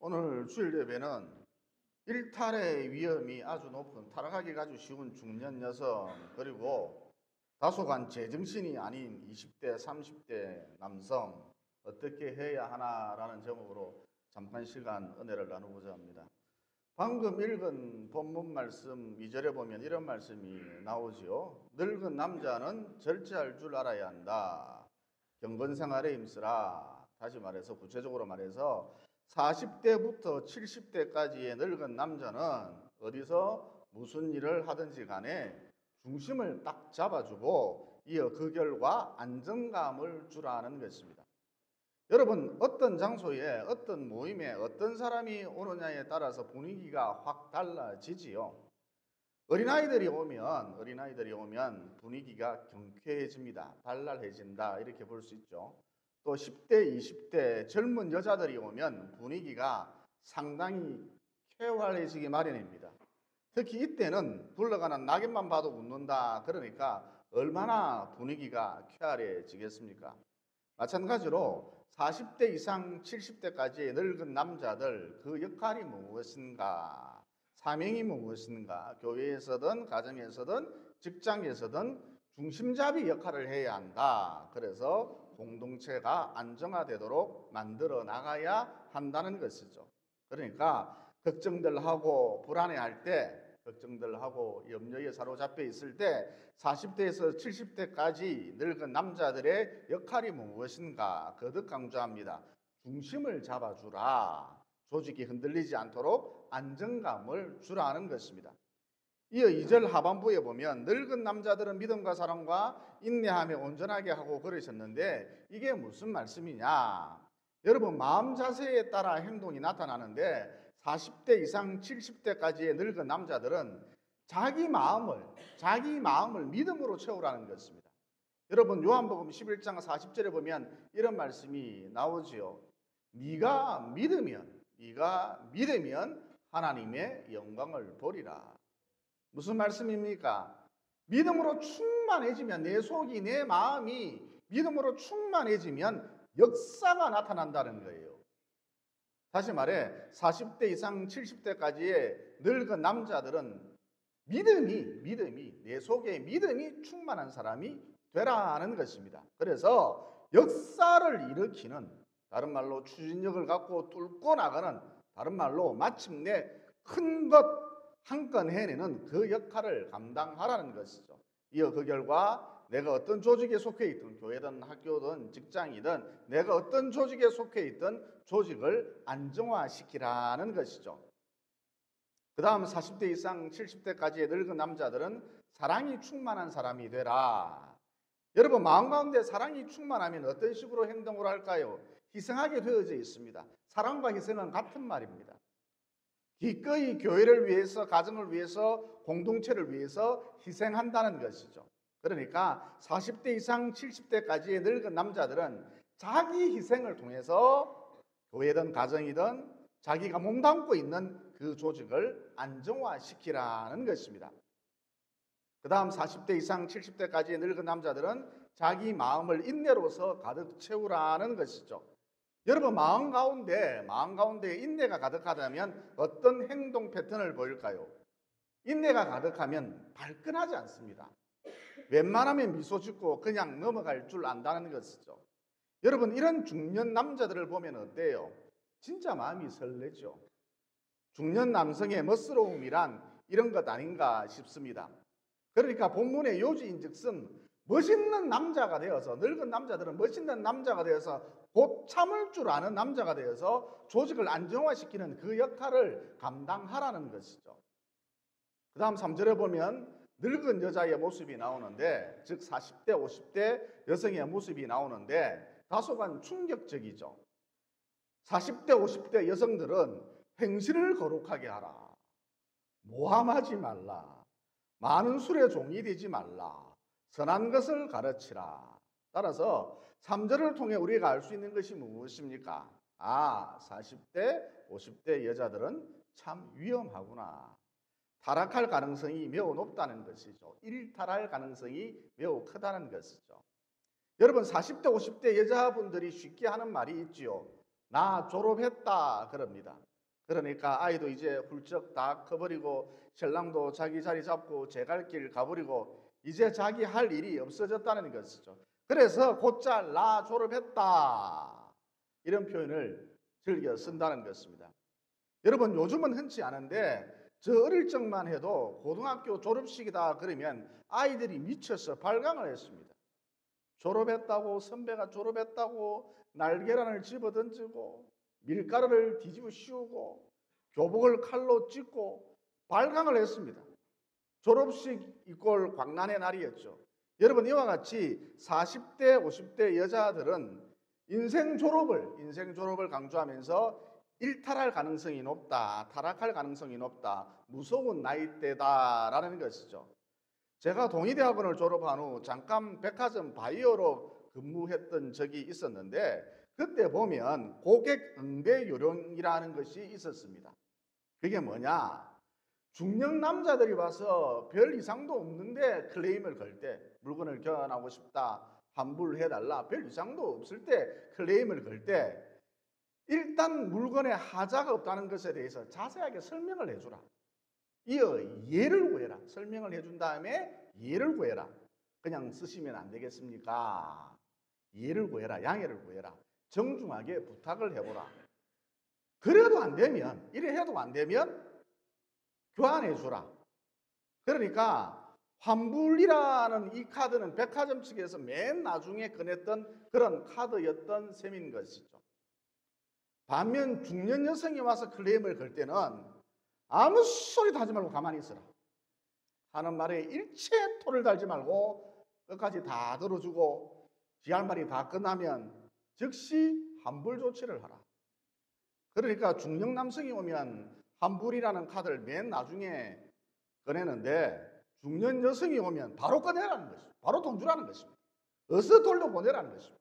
오늘 주일 예배는 일탈의 위험이 아주 높은 타락하기가 아주 쉬운 중년 여성, 그리고 다소간 제정신이 아닌 20대, 30대 남성 어떻게 해야 하나라는 제목으로 잠깐 시간 은혜를 나누고자 합니다. 방금 읽은 본문 말씀 2절에 보면 이런 말씀이 나오지요. 늙은 남자는 절제할 줄 알아야 한다. 경건 생활에 힘쓰라. 다시 말해서, 구체적으로 말해서 40대부터 70대까지의 늙은 남자는 어디서 무슨 일을 하든지 간에 중심을 딱 잡아주고 이어 그 결과 안정감을 주라는 것입니다. 여러분, 어떤 장소에, 어떤 모임에 어떤 사람이 오느냐에 따라서 분위기가 확 달라지지요. 어린아이들이 오면 분위기가 경쾌해집니다. 발랄해진다, 이렇게 볼 수 있죠. 또 10대, 20대 젊은 여자들이 오면 분위기가 상당히 쾌활해지기 마련입니다. 특히 이때는 굴러가는 낙엽만 봐도 웃는다. 그러니까 얼마나 분위기가 쾌활해지겠습니까? 마찬가지로 40대 이상 70대까지의 늙은 남자들, 그 역할이 무엇인가? 사명이 무엇인가? 교회에서든 가정에서든 직장에서든 중심잡이 역할을 해야 한다. 그래서 공동체가 안정화되도록 만들어 나가야 한다는 것이죠. 그러니까 걱정들하고 불안해할 때, 걱정들하고 염려에 사로잡혀 있을 때 40대에서 70대까지 늙은 남자들의 역할이 무엇인가 거듭 강조합니다. 중심을 잡아주라. 조직이 흔들리지 않도록 안정감을 주라는 것입니다. 이어 2절 하반부에 보면 늙은 남자들은 믿음과 사랑과 인내하며 온전하게 하고 그러셨는데, 이게 무슨 말씀이냐? 여러분, 마음 자세에 따라 행동이 나타나는데 40대 이상 70대까지의 늙은 남자들은 자기 마음을 믿음으로 채우라는 것입니다. 여러분, 요한복음 11장 40절에 보면 이런 말씀이 나오지요. 네가 믿으면 하나님의 영광을 보리라. 무슨 말씀입니까? 믿음으로 충만해지면, 내 속이, 내 마음이 믿음으로 충만해지면 역사가 나타난다는 거예요. 다시 말해 40대 이상 70대까지의 늙은 남자들은 믿음이 내 속에 믿음이 충만한 사람이 되라는 것입니다. 그래서 역사를 일으키는, 다른 말로 추진력을 갖고 뚫고 나가는, 다른 말로 마침내 큰 것 한 건 해내는 그 역할을 감당하라는 것이죠. 이어 그 결과 내가 어떤 조직에 속해 있든, 교회든 학교든 직장이든, 내가 어떤 조직에 속해 있든 조직을 안정화시키라는 것이죠. 그 다음 40대 이상 70대까지의 늙은 남자들은 사랑이 충만한 사람이 되라. 여러분, 마음 가운데 사랑이 충만하면 어떤 식으로 행동을 할까요? 희생하게 되어져 있습니다. 사랑과 희생은 같은 말입니다. 기꺼이 교회를 위해서, 가정을 위해서, 공동체를 위해서 희생한다는 것이죠. 그러니까 40대 이상 70대까지의 늙은 남자들은 자기 희생을 통해서 교회든 가정이든 자기가 몸담고 있는 그 조직을 안정화시키라는 것입니다. 그 다음 40대 이상 70대까지의 늙은 남자들은 자기 마음을 인내로서 가득 채우라는 것이죠. 여러분, 마음 가운데 인내가 가득하다면 어떤 행동 패턴을 보일까요? 인내가 가득하면 발끈하지 않습니다. 웬만하면 미소 짓고 그냥 넘어갈 줄 안다는 것이죠. 여러분, 이런 중년 남자들을 보면 어때요? 진짜 마음이 설레죠. 중년 남성의 멋스러움이란 이런 것 아닌가 싶습니다. 그러니까 본문의 요지인즉슨 멋있는 남자가 되어서, 늙은 남자들은 멋있는 남자가 되어서 곧 참을 줄 아는 남자가 되어서 조직을 안정화시키는 그 역할을 감당하라는 것이죠. 그 다음 3절에 보면 늙은 여자의 모습이 나오는데, 즉 40대, 50대 여성의 모습이 나오는데 다소간 충격적이죠. 40대, 50대 여성들은 행실을 거룩하게 하라. 모함하지 말라. 많은 술의 종이 되지 말라. 선한 것을 가르치라. 따라서 3절을 통해 우리가 알 수 있는 것이 무엇입니까? 40대, 50대 여자들은 참 위험하구나. 타락할 가능성이 매우 높다는 것이죠. 일탈할 가능성이 매우 크다는 것이죠. 여러분, 40대, 50대 여자분들이 쉽게 하는 말이 있지요. 나 졸업했다 그럽니다. 그러니까 아이도 이제 훌쩍 다 커버리고 신랑도 자기 자리 잡고 제 갈 길 가버리고 이제 자기 할 일이 없어졌다는 것이죠. 그래서 곧잘 나 졸업했다 이런 표현을 즐겨 쓴다는 것입니다. 여러분 요즘은 흔치 않은데 저 어릴 적만 해도 고등학교 졸업식이다 그러면 아이들이 미쳐서 발광을 했습니다. 졸업했다고, 선배가 졸업했다고 날계란을 집어던지고 밀가루를 뒤집어 씌우고 교복을 칼로 찢고 발광을 했습니다. 졸업식 이꼴 광란의 날이었죠. 여러분 이와 같이 40대 50대 여자들은 인생 졸업을 강조하면서 일탈할 가능성이 높다, 타락할 가능성이 높다, 무서운 나이대다라는 것이죠. 제가 동의대학원을 졸업한 후 잠깐 백화점 바이어로 근무했던 적이 있었는데 그때 보면 고객 응대 요령이라는 것이 있었습니다. 그게 뭐냐? 중년 남자들이 와서 별 이상도 없는데 클레임을 걸 때 물건을 교환하고 싶다, 환불해달라, 별 이상도 없을 때 클레임을 걸 때 일단 물건에 하자가 없다는 것에 대해서 자세하게 설명을 해주라. 이어 예를 구해라. 설명을 해준 다음에 예를 구해라. 그냥 쓰시면 안 되겠습니까? 예를 구해라. 양해를 구해라. 정중하게 부탁을 해보라. 그래도 안 되면, 이래 해도 안 되면 교환해 주라. 그러니까 환불이라는 이 카드는 백화점 측에서 맨 나중에 꺼냈던 그런 카드였던 셈인 것이죠. 반면 중년 여성이 와서 클레임을 걸 때는 아무 소리도 하지 말고 가만히 있어라. 하는 말에 일체 토를 달지 말고 끝까지 다 들어주고 지 할 말이 다 끝나면 즉시 환불 조치를 하라. 그러니까 중년 남성이 오면 환불이라는 카드를 맨 나중에 꺼내는데 중년 여성이 오면 바로 꺼내라는 것입니다. 바로 돈 주라는 것입니다. 어서 돌려 보내라는 것입니다.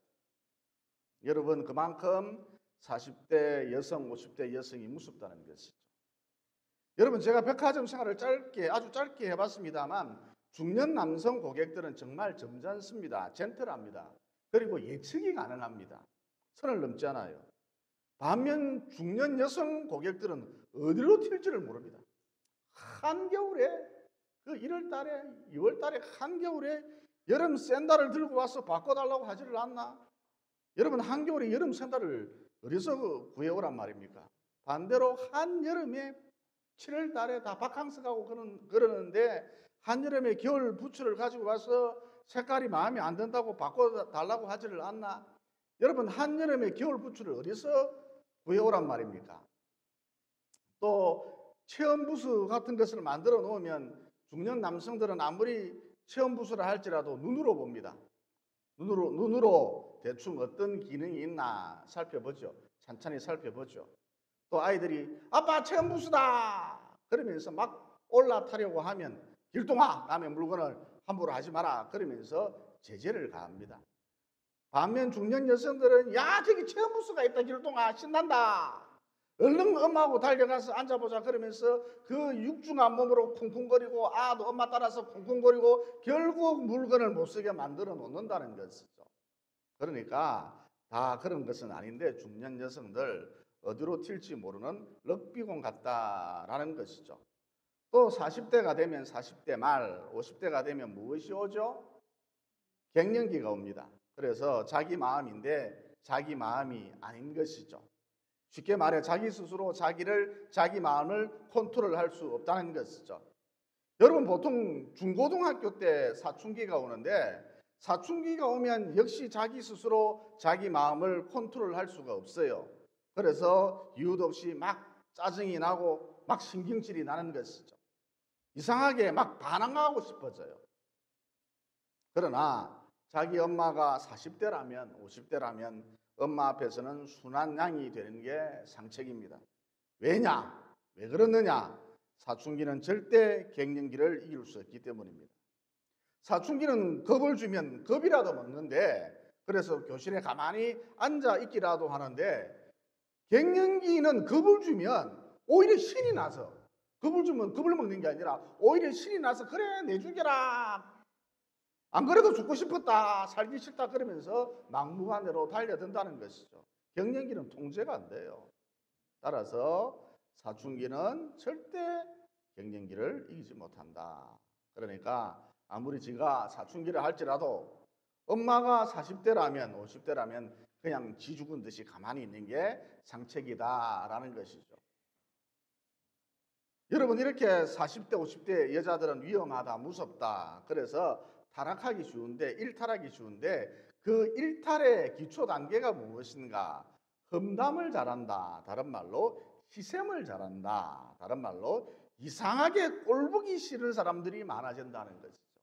여러분 그만큼 40대 여성, 50대 여성이 무섭다는 것이죠. 여러분 제가 백화점 생활을 아주 짧게 해봤습니다만 중년 남성 고객들은 정말 점잖습니다. 젠틀합니다. 그리고 예측이 가능합니다. 선을 넘지 않아요. 반면 중년 여성 고객들은 어디로 튈지를 모릅니다. 한겨울에 그 1월 달에 2월 달에 한겨울에 여름 샌들을 들고 와서 바꿔달라고 하지를 않나? 여러분 한겨울에 여름 샌들을 어디서 구해오란 말입니까? 반대로 한여름에 7월 달에 다 바캉스 가고 그러는데 한여름에 겨울 부츠를 가지고 와서 색깔이 마음에 안 든다고 바꿔달라고 하지를 않나? 여러분 한여름에 겨울 부츠를 어디서 구해오란 말입니까? 또 체험부스 같은 것을 만들어 놓으면 중년 남성들은 아무리 체험부스를 할지라도 눈으로 봅니다. 눈으로 대충 어떤 기능이 있나 살펴보죠. 찬찬히 살펴보죠. 또 아이들이 아빠 체험부스다 그러면서 막 올라타려고 하면 길동아 남의 물건을 함부로 하지 마라 그러면서 제재를 가합니다. 반면 중년 여성들은 야 저기 체험부스가 있다 길동아 신난다 얼른 엄마하고 달려가서 앉아보자 그러면서 그 육중한 몸으로 쿵쿵거리고 아도 엄마 따라서 쿵쿵거리고 결국 물건을 못 쓰게 만들어 놓는다는 것이죠. 그러니까 다 그런 것은 아닌데 중년 여성들 어디로 튈지 모르는 럭비공 같다라는 것이죠. 또 40대가 되면 40대 말 50대가 되면 무엇이 오죠? 갱년기가 옵니다. 그래서 자기 마음인데 자기 마음이 아닌 것이죠. 쉽게 말해 자기 스스로 자기 마음을 컨트롤할 수 없다는 것이죠. 여러분 보통 중고등학교 때 사춘기가 오는데 사춘기가 오면 역시 자기 스스로 자기 마음을 컨트롤할 수가 없어요. 그래서 이유도 없이 막 짜증이 나고 막 신경질이 나는 것이죠. 이상하게 막 반항하고 싶어져요. 그러나 자기 엄마가 40대라면 50대라면 엄마 앞에서는 순한 양이 되는 게 상책입니다. 왜냐? 왜 그러느냐? 사춘기는 절대 갱년기를 이길 수 없기 때문입니다. 사춘기는 겁을 주면 겁이라도 먹는데 그래서 교실에 가만히 앉아 있기라도 하는데 갱년기는 겁을 주면 오히려 신이 나서 겁을 주면 겁을 먹는 게 아니라 오히려 신이 나서 그래 내 죽여라 안 그래도 죽고 싶었다 살기 싫다 그러면서 막무가내로 달려든다는 것이죠. 갱년기는 통제가 안 돼요. 따라서 사춘기는 절대 갱년기를 이기지 못한다. 그러니까 아무리 지가 사춘기를 할지라도 엄마가 40대라면 50대라면 그냥 지 죽은 듯이 가만히 있는 게 상책이다라는 것이죠. 여러분, 이렇게 40대 50대 여자들은 위험하다, 무섭다. 그래서 타락하기 쉬운데, 일탈하기 쉬운데 그 일탈의 기초 단계가 무엇인가? 험담을 잘한다. 다른 말로 희생을 잘한다. 다른 말로 이상하게 꼴보기 싫은 사람들이 많아진다는 것이죠.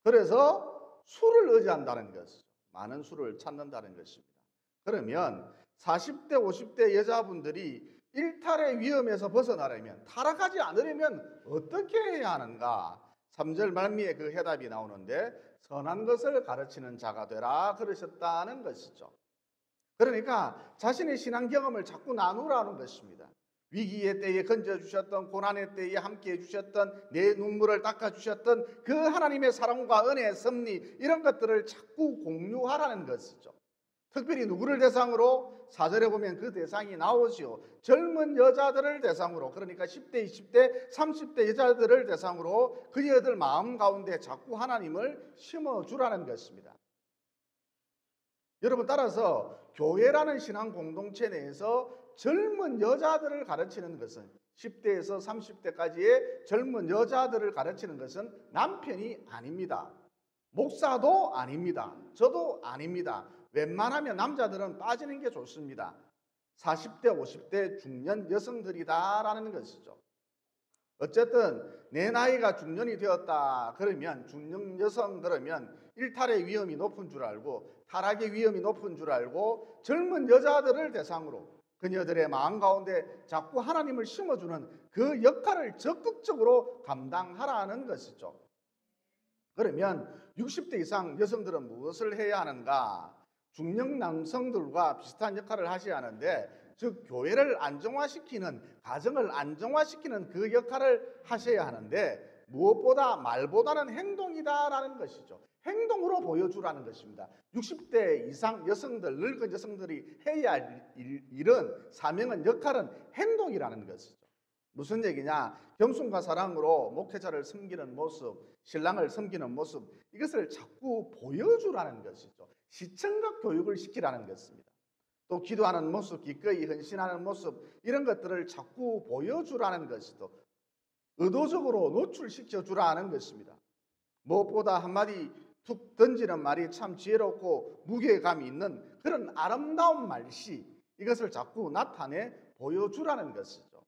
그래서 술을 의지한다는 것이죠. 많은 술을 찾는다는 것입니다. 그러면 40대 50대 여자분들이 일탈의 위험에서 벗어나려면, 타락하지 않으려면 어떻게 해야 하는가? 3절 말미에 그 해답이 나오는데 선한 것을 가르치는 자가 되라 그러셨다는 것이죠. 그러니까 자신의 신앙 경험을 자꾸 나누라는 것입니다. 위기의 때에 건져주셨던, 고난의 때에 함께해 주셨던, 내 눈물을 닦아주셨던 그 하나님의 사랑과 은혜, 섭리, 이런 것들을 자꾸 공유하라는 것이죠. 특별히 누구를 대상으로? 4절에 보면 그 대상이 나오지요. 젊은 여자들을 대상으로, 그러니까 10대, 20대, 30대 여자들을 대상으로 그녀들 마음 가운데 자꾸 하나님을 심어주라는 것입니다. 여러분, 따라서 교회라는 신앙 공동체 내에서 젊은 여자들을 가르치는 것은, 10대에서 30대까지의 젊은 여자들을 가르치는 것은 남편이 아닙니다. 목사도 아닙니다. 저도 아닙니다. 웬만하면 남자들은 빠지는 게 좋습니다. 40대, 50대 중년 여성들이다라는 것이죠. 어쨌든 내 나이가 중년이 되었다 그러면, 중년 여성 그러면 일탈의 위험이 높은 줄 알고, 타락의 위험이 높은 줄 알고, 젊은 여자들을 대상으로 그녀들의 마음 가운데 자꾸 하나님을 심어주는 그 역할을 적극적으로 감당하라는 것이죠. 그러면 60대 이상 여성들은 무엇을 해야 하는가? 중년 남성들과 비슷한 역할을 하셔야 하는데, 즉 교회를 안정화시키는, 가정을 안정화시키는 그 역할을 하셔야 하는데, 무엇보다 말보다는 행동이다라는 것이죠. 행동으로 보여주라는 것입니다. 60대 이상 여성들, 늙은 여성들이 해야 할 일은, 사명은, 역할은 행동이라는 것이죠. 무슨 얘기냐? 겸손과 사랑으로 목회자를 섬기는 모습, 신랑을 섬기는 모습, 이것을 자꾸 보여주라는 것이죠. 시청각 교육을 시키라는 것입니다. 또 기도하는 모습, 기꺼이 헌신하는 모습, 이런 것들을 자꾸 보여주라는 것이죠. 의도적으로 노출시켜 주라는 것입니다. 무엇보다 한마디 툭 던지는 말이 참 지혜롭고 무게감이 있는 그런 아름다운 말씨, 이것을 자꾸 나타내 보여주라는 것이죠.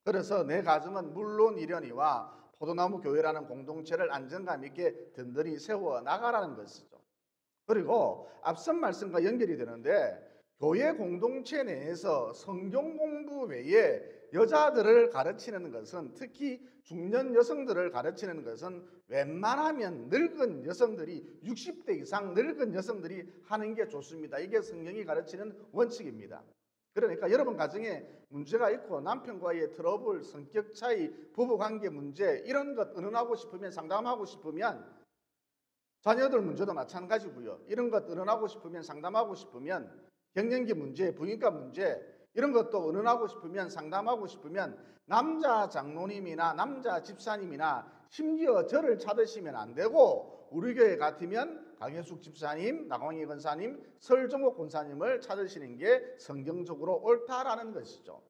그래서 내 가정은 물론이려니와 포도나무 교회라는 공동체를 안정감 있게 든든히 세워 나가라는 것이죠. 그리고 앞선 말씀과 연결이 되는데, 교회 공동체 내에서 성경 공부 외에 여자들을 가르치는 것은, 특히 중년 여성들을 가르치는 것은 웬만하면 늙은 여성들이, 60대 이상 늙은 여성들이 하는 게 좋습니다. 이게 성경이 가르치는 원칙입니다. 그러니까 여러분 가정에 문제가 있고 남편과의 트러블, 성격 차이, 부부관계 문제, 이런 것 의논하고 싶으면, 상담하고 싶으면, 자녀들 문제도 마찬가지고요. 이런 것 의논하고 싶으면, 상담하고 싶으면, 갱년기 문제, 부인과 문제, 이런 것도 의논하고 싶으면, 상담하고 싶으면 남자 장로님이나 남자 집사님이나 심지어 저를 찾으시면 안 되고, 우리 교회 같으면 강혜숙 집사님, 나광희 권사님, 설정옥 권사님을 찾으시는 게 성경적으로 옳다라는 것이죠.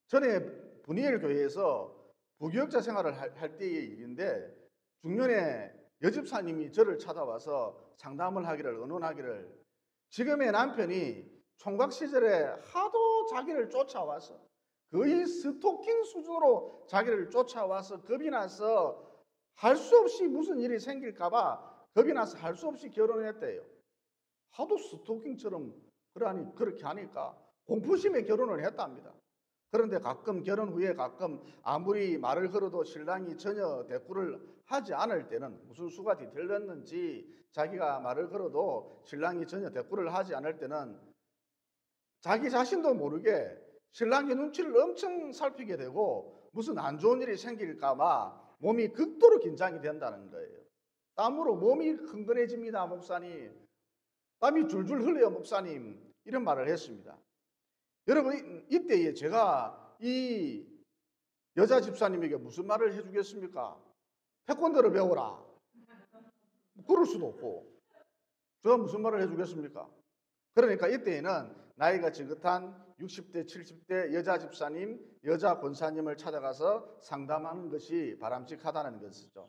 전에 분이엘 교회에서 부교육자 생활을 할 때의 일인데, 중년에 여집사님이 저를 찾아와서 상담을 하기를, 의논하기를, 지금의 남편이 총각 시절에 하도 자기를 쫓아와서, 거의 스토킹 수준으로 자기를 쫓아와서 겁이 나서 할 수 없이 무슨 일이 생길까봐 겁이 나서 할 수 없이 결혼을 했대요. 하도 스토킹처럼 그렇게 하니까 공포심에 결혼을 했답니다. 그런데 가끔 결혼 후에 가끔 아무리 말을 걸어도 신랑이 전혀 대꾸를 하지 않을 때는, 무슨 수가 뒤틀렸는지 자기가 말을 걸어도 신랑이 전혀 대꾸를 하지 않을 때는 자기 자신도 모르게 신랑의 눈치를 엄청 살피게 되고, 무슨 안 좋은 일이 생길까 봐 몸이 극도로 긴장이 된다는 거예요. 땀으로 몸이 흥건해집니다, 목사님. 땀이 줄줄 흘려요, 목사님. 이런 말을 했습니다. 여러분, 이때에 제가 이 여자 집사님에게 무슨 말을 해주겠습니까? 태권도를 배워라. 그럴 수도 없고 제가 무슨 말을 해주겠습니까? 그러니까 이때에는 나이가 지긋한 60대 70대 여자 집사님, 여자 권사님을 찾아가서 상담하는 것이 바람직하다는 것이죠.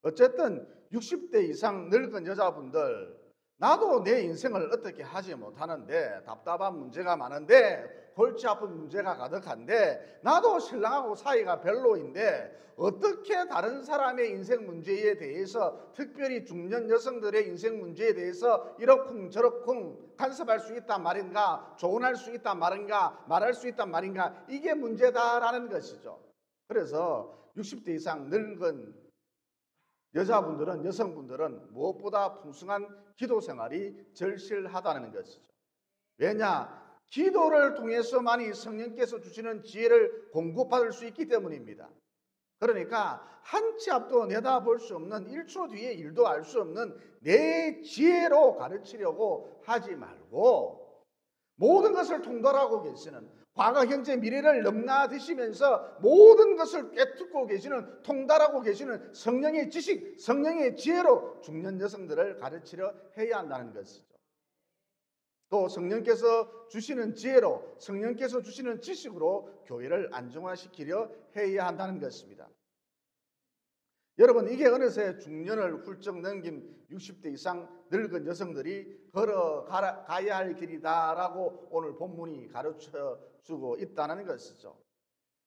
어쨌든 60대 이상 늙은 여자분들, 나도 내 인생을 어떻게 하지 못하는데 답답한 문제가 많은데 골치 아픈 문제가 가득한데 나도 신랑하고 사이가 별로인데 어떻게 다른 사람의 인생 문제에 대해서, 특별히 중년 여성들의 인생 문제에 대해서 이러쿵 저러쿵 간섭할 수 있단 말인가, 조언할 수 있단 말인가, 말할 수 있단 말인가, 이게 문제다라는 것이죠. 그래서 60대 이상 늙은 여자분들은, 여성분들은 무엇보다 풍성한 기도 생활이 절실하다는 것이죠. 왜냐? 기도를 통해서만이 성령께서 주시는 지혜를 공급받을 수 있기 때문입니다. 그러니까 한 치 앞도 내다볼 수 없는, 1초 뒤에 일도 알 수 없는 내 지혜로 가르치려고 하지 말고 모든 것을 통달하고 계시는, 과거 현재 미래를 넘나드시면서 모든 것을 꿰뚫고 계시는, 통달하고 계시는 성령의 지식, 성령의 지혜로 중년 여성들을 가르치려 해야 한다는 것이죠. 또 성령께서 주시는 지혜로, 성령께서 주시는 지식으로 교회를 안정화시키려 해야 한다는 것입니다. 여러분, 이게 어느새 중년을 훌쩍 넘긴 60대 이상 늙은 여성들이 걸어가야 할 길이다라고 오늘 본문이 가르쳐주고 있다는 것이죠.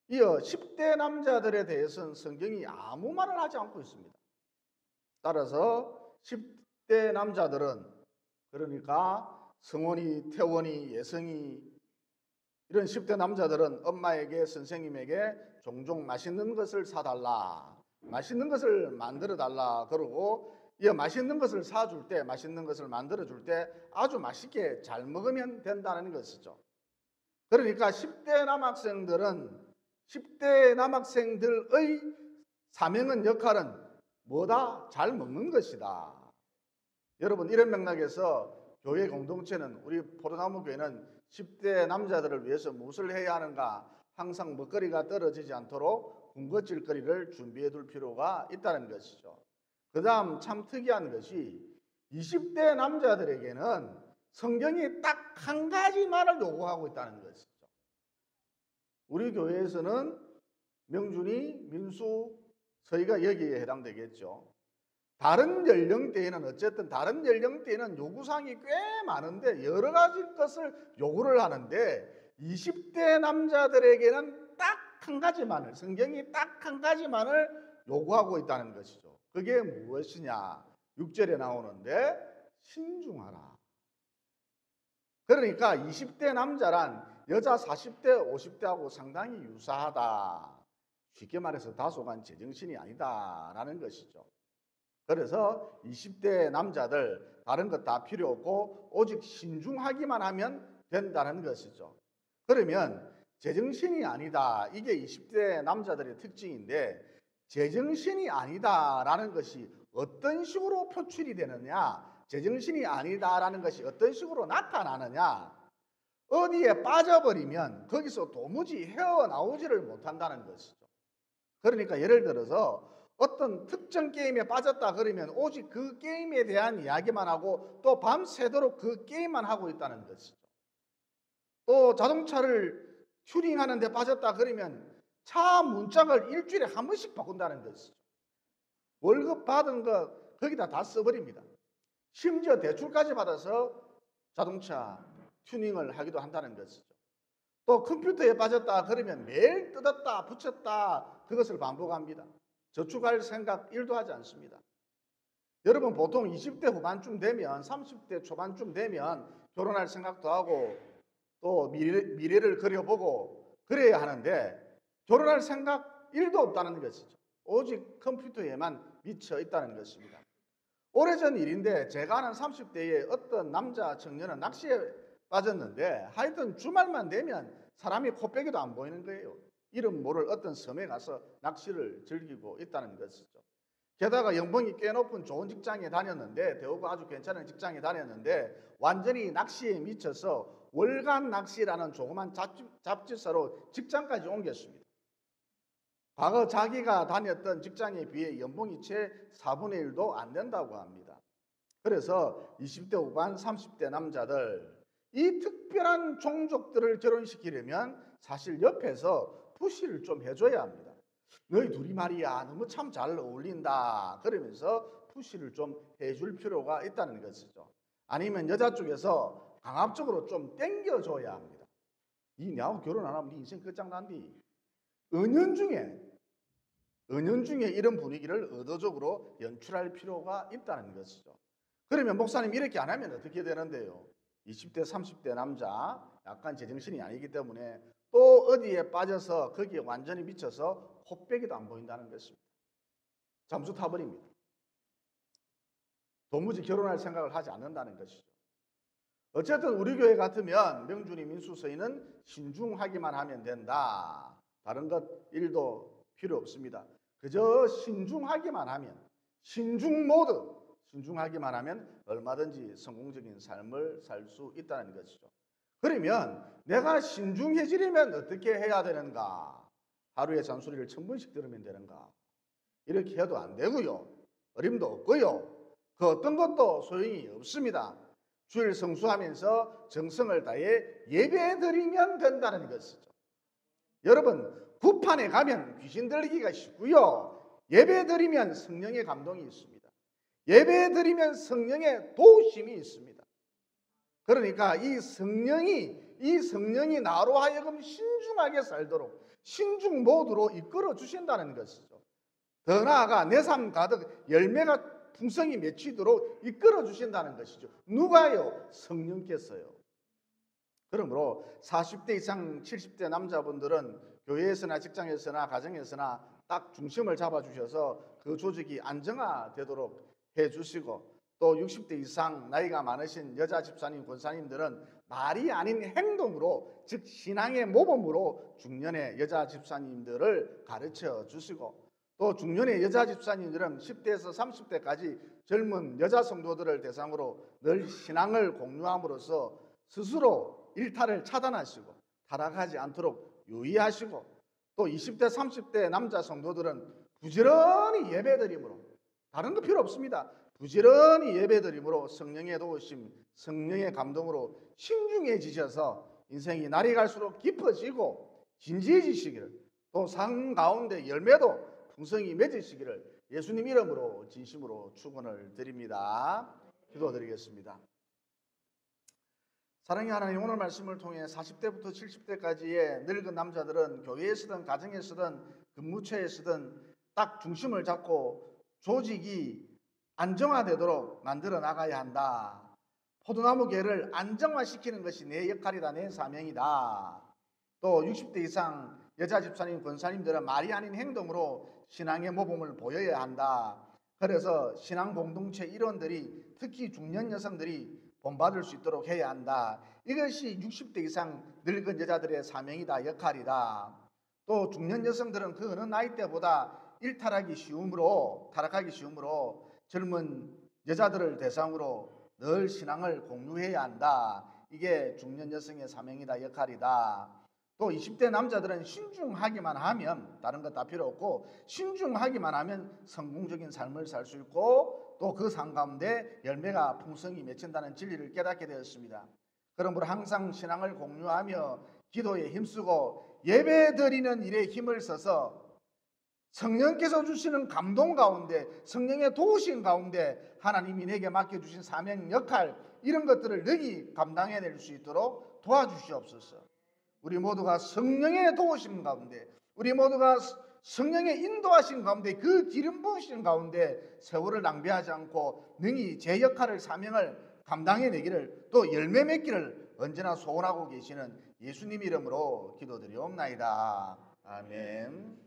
이어 10대 남자들에 대해서는 성경이 아무 말을 하지 않고 있습니다. 따라서 10대 남자들은, 그러니까 성원이, 태원이, 예성이, 이런 10대 남자들은 엄마에게, 선생님에게 종종 맛있는 것을 사달라, 맛있는 것을 만들어달라 그러고, 이 맛있는 것을 사줄 때, 맛있는 것을 만들어줄 때 아주 맛있게 잘 먹으면 된다는 것이죠. 그러니까 10대 남학생들의 사명은, 역할은 뭐다? 잘 먹는 것이다. 여러분, 이런 맥락에서 교회 공동체는, 우리 포도나무 교회는 10대 남자들을 위해서 무엇을 해야 하는가? 항상 먹거리가 떨어지지 않도록 군것질거리를 준비해 둘 필요가 있다는 것이죠. 그 다음 참 특이한 것이 20대 남자들에게는 성경이 딱 한 가지만을 요구하고 있다는 것이죠. 우리 교회에서는 명준이, 민수, 서희가 여기에 해당되겠죠. 다른 연령대에는, 어쨌든 다른 연령대에는 요구사항이 꽤 많은데 여러 가지 것을 요구를 하는데 20대 남자들에게는 딱 한 가지만을, 성경이 딱 한 가지만을 요구하고 있다는 것이죠. 그게 무엇이냐? 6절에 나오는데 신중하라. 그러니까 20대 남자란 여자 40대, 50대하고 상당히 유사하다. 쉽게 말해서 다소간 제정신이 아니다라는 것이죠. 그래서 20대 남자들 다른 것 다 필요 없고 오직 신중하기만 하면 된다는 것이죠. 그러면 제정신이 아니다, 이게 20대 남자들의 특징인데, 제정신이 아니다라는 것이 어떤 식으로 표출이 되느냐, 제정신이 아니다라는 것이 어떤 식으로 나타나느냐, 어디에 빠져버리면 거기서 도무지 헤어나오지를 못한다는 것이죠. 그러니까 예를 들어서 어떤 특정 게임에 빠졌다 그러면 오직 그 게임에 대한 이야기만 하고 또 밤새도록 그 게임만 하고 있다는 것이죠. 또 자동차를 튜닝하는 데 빠졌다 그러면 차 문짝을 일주일에 한 번씩 바꾼다는 것이죠. 월급 받은 거 거기다 다 써버립니다. 심지어 대출까지 받아서 자동차 튜닝을 하기도 한다는 것이죠. 또 컴퓨터에 빠졌다 그러면 매일 뜯었다 붙였다 그것을 반복합니다. 저축할 생각 1도 하지 않습니다. 여러분, 보통 20대 후반쯤 되면, 30대 초반쯤 되면 결혼할 생각도 하고 또 미래를 그려보고 그래야 하는데 결혼할 생각 1도 없다는 것이죠. 오직 컴퓨터에만 미쳐 있다는 것입니다. 오래전 일인데 제가 아는 30대의 어떤 남자 청년은 낚시에 빠졌는데 하여튼 주말만 되면 사람이 코빼기도 안 보이는 거예요. 이름 모를 어떤 섬에 가서 낚시를 즐기고 있다는 것이죠. 게다가 연봉이 꽤 높은 좋은 직장에 다녔는데, 대우가 아주 괜찮은 직장에 다녔는데 완전히 낚시에 미쳐서 월간 낚시라는 조그만 잡지사로 직장까지 옮겼습니다. 과거 자기가 다녔던 직장에 비해 연봉이 채 4분의 1도 안 된다고 합니다. 그래서 20대 후반 30대 남자들, 이 특별한 종족들을 결혼시키려면 사실 옆에서 푸시를 좀 해줘야 합니다. 너희 둘이 말이야 너무 참 잘 어울린다 그러면서 푸시를 좀 해줄 필요가 있다는 것이죠. 아니면 여자 쪽에서 강압적으로 좀 땡겨줘야 합니다. 이 나하고 결혼 안 하면 네 인생 끝장난디. 은연중에 이런 분위기를 의도적으로 연출할 필요가 있다는 것이죠. 그러면 목사님 이렇게 안 하면 어떻게 되는데요? 20대 30대 남자 약간 제정신이 아니기 때문에 또 어디에 빠져서 거기에 완전히 미쳐서 코빼기도 안 보인다는 것입니다. 잠수 타버립니다. 도무지 결혼할 생각을 하지 않는다는 것이죠. 어쨌든 우리 교회 같으면 명준이 민수서인은 신중하기만 하면 된다. 다른 것 일도 필요 없습니다. 그저 신중하기만 하면, 신중하기만 하면 얼마든지 성공적인 삶을 살 수 있다는 것이죠. 그러면 내가 신중해지려면 어떻게 해야 되는가? 하루에 잔소리를 1000번씩 들으면 되는가? 이렇게 해도 안 되고요. 어림도 없고요. 그 어떤 것도 소용이 없습니다. 주일 성수하면서 정성을 다해 예배드리면 된다는 것이죠. 여러분, 구판에 가면 귀신 들리기가 쉽고요. 예배드리면 성령의 감동이 있습니다. 예배드리면 성령의 도우심이 있습니다. 그러니까 이 성령이 나로 하여금 신중하게 살도록 신중 모드로 이끌어 주신다는 것이죠. 더 나아가 내 삶 가득 열매가 풍성히 맺히도록 이끌어 주신다는 것이죠. 누가요? 성령께서요. 그러므로 40대 이상 70대 남자분들은 교회에서나 직장에서나 가정에서나 딱 중심을 잡아주셔서 그 조직이 안정화되도록 해주시고, 또 60대 이상 나이가 많으신 여자 집사님, 권사님들은 말이 아닌 행동으로, 즉 신앙의 모범으로 중년의 여자 집사님들을 가르쳐 주시고, 또 중년의 여자 집사님들은 10대에서 30대까지 젊은 여자 성도들을 대상으로 늘 신앙을 공유함으로써 스스로 일탈을 차단하시고 타락하지 않도록 유의하시고, 또 20대 30대 남자 성도들은 부지런히 예배드림으로, 다른 거 필요 없습니다. 부지런히 예배드림으로 성령의 도우심, 성령의 감동으로 신중해지셔서 인생이 날이 갈수록 깊어지고 진지해지시기를, 또 삶 가운데 열매도 풍성히 맺으시기를 예수님 이름으로 진심으로 축원을 드립니다. 기도드리겠습니다. 사랑의 하나님, 오늘 말씀을 통해 40대부터 70대까지의 늙은 남자들은 교회에서든 가정에서든 근무처에서든 딱 중심을 잡고 조직이 안정화되도록 만들어 나가야 한다. 포도나무 계를 안정화시키는 것이 내 역할이다, 내 사명이다. 또 60대 이상 여자 집사님, 권사님들은 말이 아닌 행동으로 신앙의 모범을 보여야 한다. 그래서 신앙 공동체 일원들이, 특히 중년 여성들이 본받을 수 있도록 해야 한다. 이것이 60대 이상 늙은 여자들의 사명이다, 역할이다. 또 중년 여성들은 그 어느 나이대보다 타락하기 쉬우므로 젊은 여자들을 대상으로 늘 신앙을 공유해야 한다. 이게 중년 여성의 사명이다, 역할이다. 또 20대 남자들은 신중하기만 하면, 다른 것 다 필요 없고 신중하기만 하면 성공적인 삶을 살 수 있고, 또 그 삶 가운데 열매가 풍성히 맺힌다는 진리를 깨닫게 되었습니다. 그러므로 항상 신앙을 공유하며 기도에 힘쓰고 예배드리는 일에 힘을 써서 성령께서 주시는 감동 가운데, 성령의 도우심 가운데 하나님이 내게 맡겨주신 사명, 역할, 이런 것들을 능히 감당해낼 수 있도록 도와주시옵소서. 우리 모두가 성령의 도우심 가운데, 우리 모두가 성령의 인도하신 가운데, 그 기름 부으신 가운데 세월을 낭비하지 않고 능히 제 역할을, 사명을 감당해내기를, 또 열매 맺기를 언제나 소원하고 계시는 예수님 이름으로 기도드리옵나이다. 아멘.